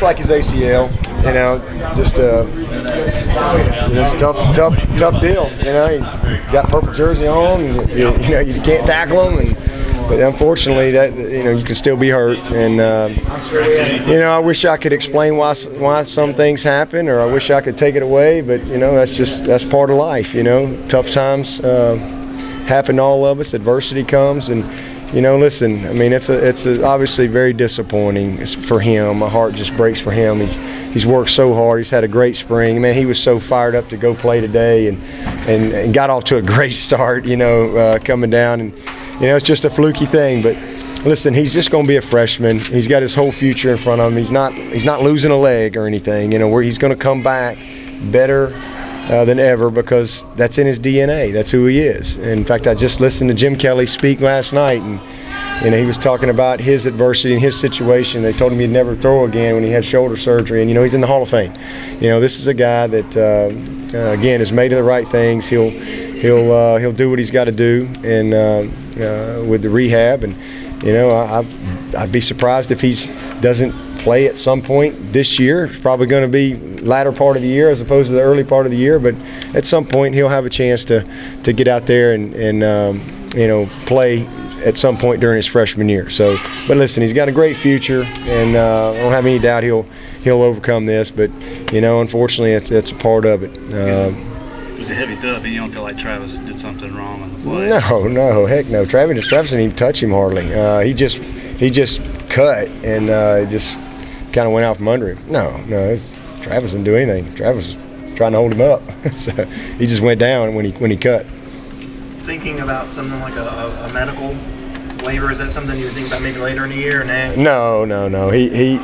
looks like his ACL. You know, just it's a tough deal. You know, he got purple jersey on. And, you know, you can't tackle him, but unfortunately, that you can still be hurt. And I wish I could explain why some things happen, or I wish I could take it away. But that's part of life. You know, tough times happen to all of us. Adversity comes, and listen. I mean, it's obviously very disappointing for him. My heart just breaks for him. He's worked so hard. He's had a great spring. Man, he was so fired up to go play today, and got off to a great start. Coming down, and it's just a fluky thing. But listen, he's just going to be a freshman. He's got his whole future in front of him. He's not losing a leg or anything. Where he's going to come back better than ever, because that's in his DNA. That's who he is. In fact, I just listened to Jim Kelly speak last night, and he was talking about his adversity and his situation. They told him he'd never throw again when he had shoulder surgery, and he's in the Hall of Fame. This is a guy that again is made of the right things. He'll do what he's got to do, and with the rehab, and I'd be surprised if he doesn't play at some point this year. It's probably going to be latter part of the year as opposed to the early part of the year, but at some point he'll have a chance to get out there and play at some point during his freshman year. So, but listen, he's got a great future, and I don't have any doubt he'll overcome this. But unfortunately, it's a part of it. It was a heavy thud, but you don't feel like Travis did something wrong on the play? No, heck no. Travis didn't even touch him hardly. He just cut and just kind of went out from under him. No, Travis didn't do anything. Travis was trying to hold him up, so he just went down when he cut. Thinking about something like a medical waiver, is that something you would think about maybe later in the year? No. He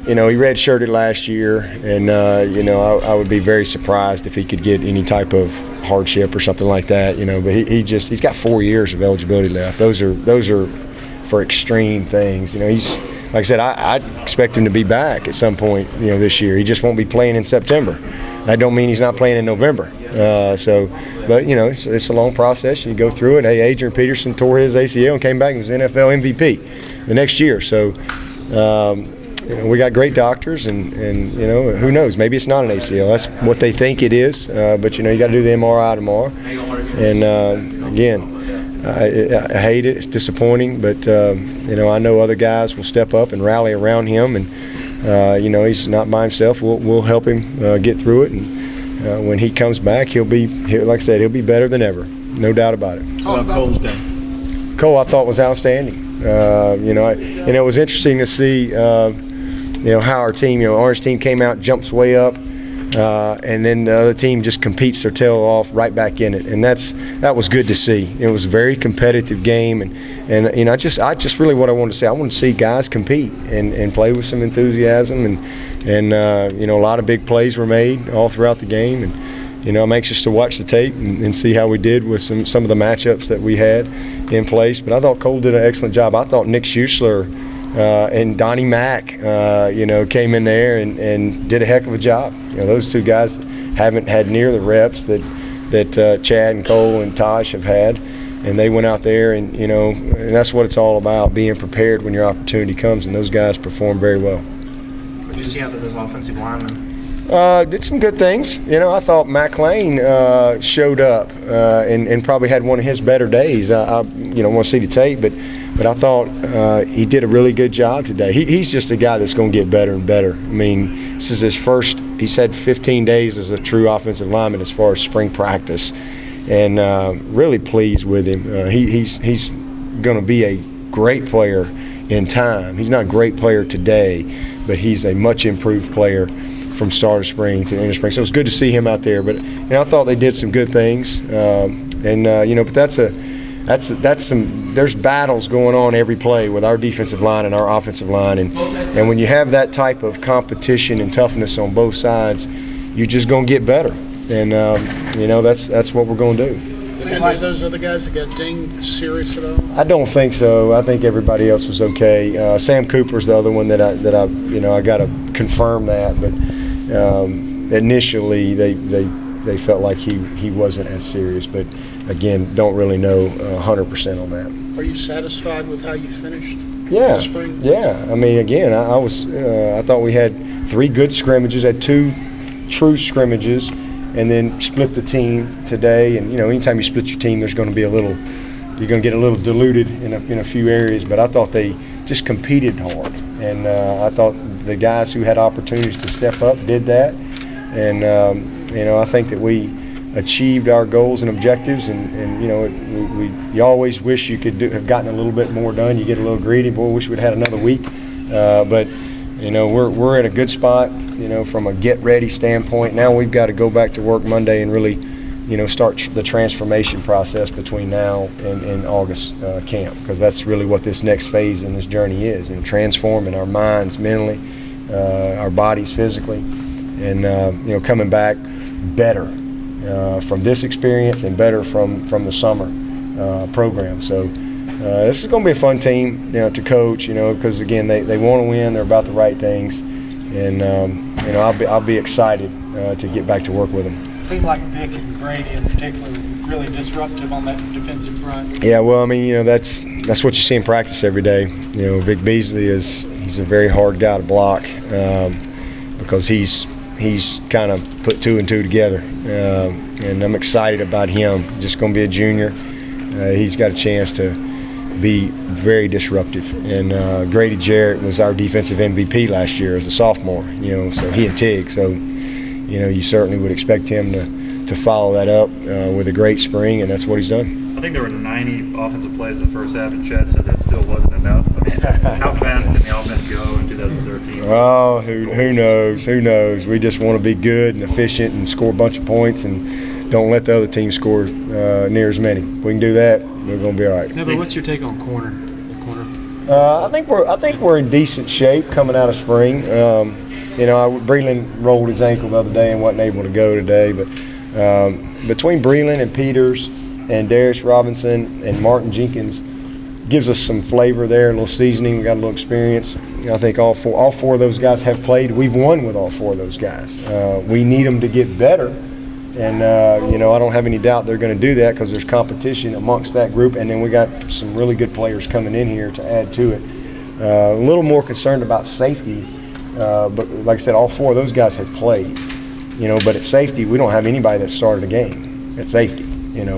redshirted last year, and I would be very surprised if he could get any type of hardship or something like that. But he's got 4 years of eligibility left. Those are for extreme things. He's, like I said, I expect him to be back at some point this year. He just won't be playing in September. That don't mean he's not playing in November. But it's a long process. You go through it. Hey, Adrian Peterson tore his ACL and came back and was NFL MVP the next year. So we got great doctors, and who knows? Maybe it's not an ACL. That's what they think it is. But you got to do the MRI tomorrow. And again, I hate it. It's disappointing, but I know other guys will step up and rally around him, and he's not by himself. We'll help him get through it, and when he comes back, like I said, he'll be better than ever, no doubt about it. How about Cole's game? Cole, I thought, was outstanding. It was interesting to see how our team, Orange team came out, jumps way up. And then the other team just competes their tail off right back in it, and that was good to see. It was a very competitive game, and I just really what I wanted to say. I want to see guys compete and play with some enthusiasm, and a lot of big plays were made all throughout the game, and I'm anxious to watch the tape and see how we did with some of the matchups that we had in place. But I thought Cole did an excellent job. I thought Nick Schuessler and Donnie Mack, came in there and did a heck of a job. Those two guys haven't had near the reps that Chad and Cole and Tosh have had, and they went out there and and that's what it's all about, being prepared when your opportunity comes, and those guys performed very well. What did you see out of those offensive linemen? Did some good things. I thought Mac Lane showed up and probably had one of his better days. I want to see the tape, but I thought he did a really good job today. He's just a guy that's going to get better and better. I mean, this is his first. He's had 15 days as a true offensive lineman as far as spring practice, and really pleased with him. He's going to be a great player in time. He's not a great player today, but he's a much improved player from start of spring to the end of spring. So it was good to see him out there. But I thought they did some good things, but that's some. There's battles going on every play with our defensive line and our offensive line, and when you have that type of competition and toughness on both sides, you're just going to get better, and that's what we're going to do. Any of those other guys that got dinged serious at all? I don't think so. I think everybody else was okay. Sam Cooper's the other one that I got to confirm that, but initially they felt like he wasn't as serious, but again, don't really know 100% on that. Are you satisfied with how you finished? the spring? Yeah. I mean, again, I thought we had 3 good scrimmages, had 2 true scrimmages, and then split the team today. And anytime you split your team, there's going to be you're going to get a little diluted in a few areas. But I thought they just competed hard, and I thought the guys who had opportunities to step up did that. And I think that we achieved our goals and objectives, and you always wish you could have gotten a little bit more done. You get a little greedy. Boy, wish we'd had another week. But we're in a good spot. From a get ready standpoint. Now we've got to go back to work Monday and really, start the transformation process between now and August camp, because that's really what this next phase in this journey is. Transforming our minds mentally, our bodies physically, and coming back better from this experience and better from the summer program. So this is going to be a fun team, to coach, because again they want to win. They're about the right things, and I'll be excited to get back to work with them. It seemed like Vic and Grady in particular were really disruptive on that defensive front. Yeah, well, I mean, that's what you see in practice every day. Vic Beasley he's a very hard guy to block because he's kind of put 2 and 2 together, and I'm excited about him. Just going to be a junior. He's got a chance to be very disruptive. And Grady Jarrett was our defensive MVP last year as a sophomore. So he and Tig. So you certainly would expect him to follow that up with a great spring, and that's what he's done. I think there were 90 offensive plays in the first half, and Chad said that still wasn't enough. I mean, how fast can the offense go in 2013? Oh, who knows? Who knows? We just want to be good and efficient and score a bunch of points, and don't let the other team score near as many. If we can do that, we're going to be all right. Yeah, but what's your take on corner? I think we're in decent shape coming out of spring. Breland rolled his ankle the other day and wasn't able to go today, but between Breland and Peters and Darius Robinson and Martin Jenkins gives us some flavor there, a little seasoning. We got a little experience. I think all four of those guys have played. We've won with all 4 of those guys. We need them to get better, and I don't have any doubt they're going to do that because there's competition amongst that group, and then we got some really good players coming in here to add to it. A little more concerned about safety, but like I said, all 4 of those guys have played. But at safety, we don't have anybody that started a game at safety.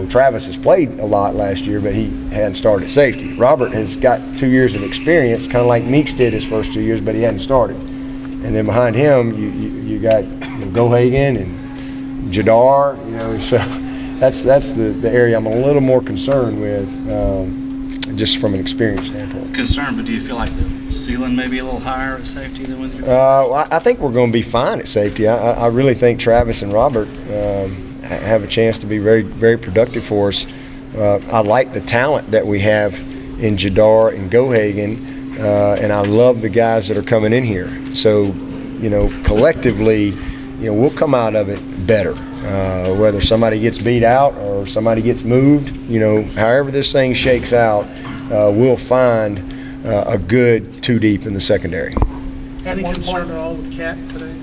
Travis has played a lot last year, but he hadn't started at safety. Robert has got 2 years of experience, kind of like Meeks did his first 2 years, but he hadn't started. And then behind him, you got Gohagan and Jadar. So that's the area I'm a little more concerned with, just from an experience standpoint. Concerned, but do you feel like the ceiling may be a little higher at safety than when you're? I think we're going to be fine at safety. I really think Travis and Robert have a chance to be very, very productive for us. I like the talent that we have in Jadar and Gohagan, and I love the guys that are coming in here. So, collectively, we'll come out of it better. Whether somebody gets beat out or somebody gets moved, however this thing shakes out, we'll find a good 2 deep in the secondary. Any concern at all with Cat today?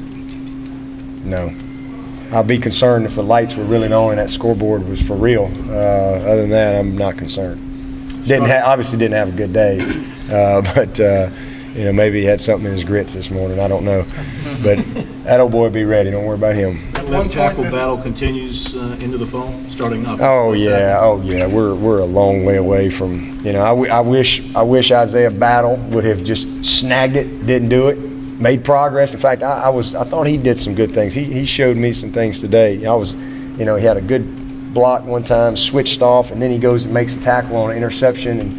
No. I'd be concerned if the lights were really on and that scoreboard was for real. Other than that, I'm not concerned. Obviously didn't have a good day, but maybe he had something in his grits this morning. I don't know. But that old boy will be ready. Don't worry about him. That left tackle battle continues into the fall, starting off. Oh yeah. We're a long way away from. I wish Isaiah Battle would have just snagged it, didn't do it. Made progress. In fact, I thought he did some good things. He showed me some things today. He had a good block one time, switched off, and then he goes and makes a tackle on an interception. And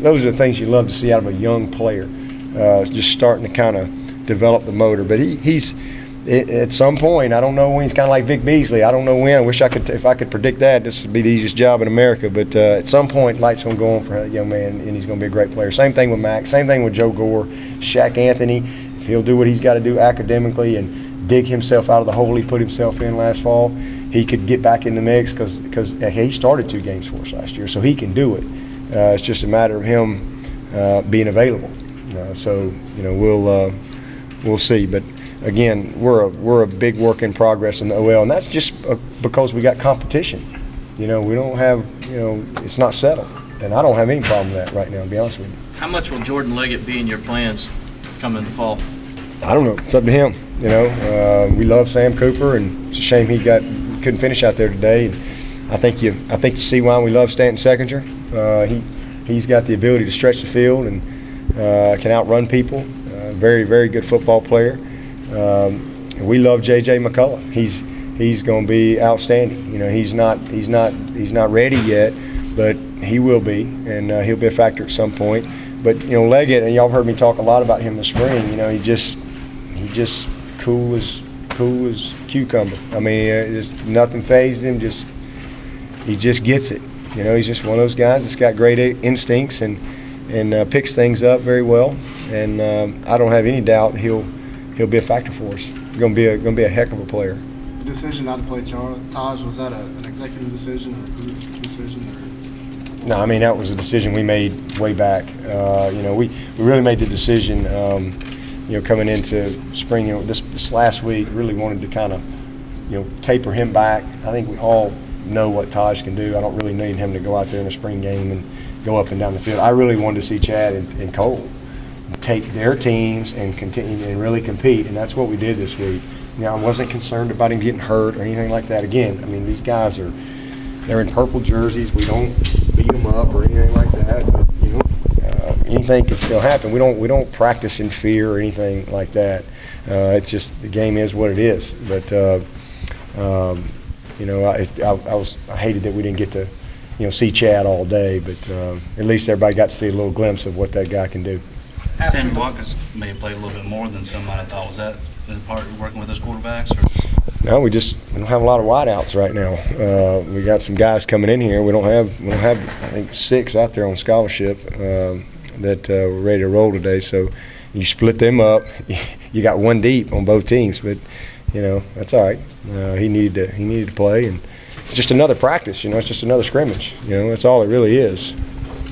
those are the things you love to see out of a young player, just starting to kind of develop the motor. But he's at some point. I don't know when. He's kind of like Vic Beasley. I don't know when. I wish if I could predict that, this would be the easiest job in America. But at some point, light's going to go on for that young man, and he's going to be a great player. Same thing with Mac. Same thing with Joe Gore. Shaq Anthony, if he'll do what he's got to do academically and dig himself out of the hole he put himself in last fall, he could get back in the mix because he started 2 games for us last year, so he can do it. It's just a matter of him being available. So we'll see. But again, we're a big work in progress in the OL, and that's just because we got competition. We don't have it's not settled, and I don't have any problem with that right now, to be honest with you. How much will Jordan Leggett be in your plans coming in the fall? I don't know. It's up to him. You know, we love Sam Cooper, and it's a shame he couldn't finish out there today. I think you see why we love Stanton Seconder. He's got the ability to stretch the field and can outrun people. Very, very good football player. We love J.J. McCullough. He's going to be outstanding. You know, he's not ready yet, but he will be, and he'll be a factor at some point. But you know, Leggett, and y'all have heard me talk a lot about him this spring. You know, he just cool as cucumber. I mean, just nothing fazes him. He just gets it. You know, he's just one of those guys that's got great instincts and picks things up very well. And I don't have any doubt he'll be a factor for us. He's going to be a heck of a player. The decision not to play Taj, was that an executive decision or a group decision? Or? No, I mean, that was a decision we made way back. You know, we really made the decision, you know, coming into spring. You know, this last week really wanted to kind of, you know, taper him back. I think we all know what Taj can do. I don't really need him to go out there in a spring game and go up and down the field. I really wanted to see Chad and Cole take their teams and continue and really compete, and that's what we did this week. You know, I wasn't concerned about him getting hurt or anything like that. Again, I mean, these guys they're in purple jerseys. We don't beat them up or anything like that. But you know, anything can still happen. We don't practice in fear or anything like that. It's just the game is what it is. But you know, I hated that we didn't get to, you know, see Chad all day. But at least everybody got to see a little glimpse of what that guy can do. SanMarcos may have played a little bit more than somebody thought. Was that part of working with those quarterbacks? Or? No, we don't have a lot of wideouts right now. We got some guys coming in here. We don't have I think 6 out there on scholarship that were ready to roll today. So you split them up. You got one deep on both teams, but you know that's all right. He needed to play, and it's just another practice. You know, it's just another scrimmage. You know, that's all it really is.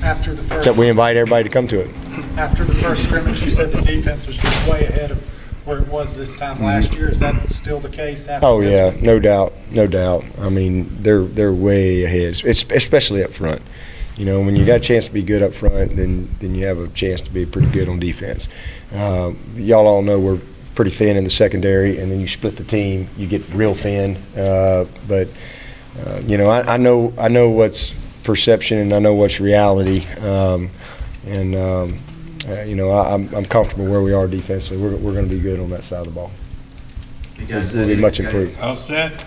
After the first, except we invite everybody to come to it. After the first scrimmage, you said the defense was just way ahead of where it was this time last year. Is that still the case? After this week? No doubt. I mean, they're way ahead, especially up front. You know, when you got a chance to be good up front, then you have a chance to be pretty good on defense. Y'all all know we're pretty thin in the secondary, and then you split the team, you get real thin. But you know, I know what's perception and I know what's reality. You know, I'm comfortable where we are defensively. We're going to be good on that side of the ball. You guys, we'll be much improved. All set.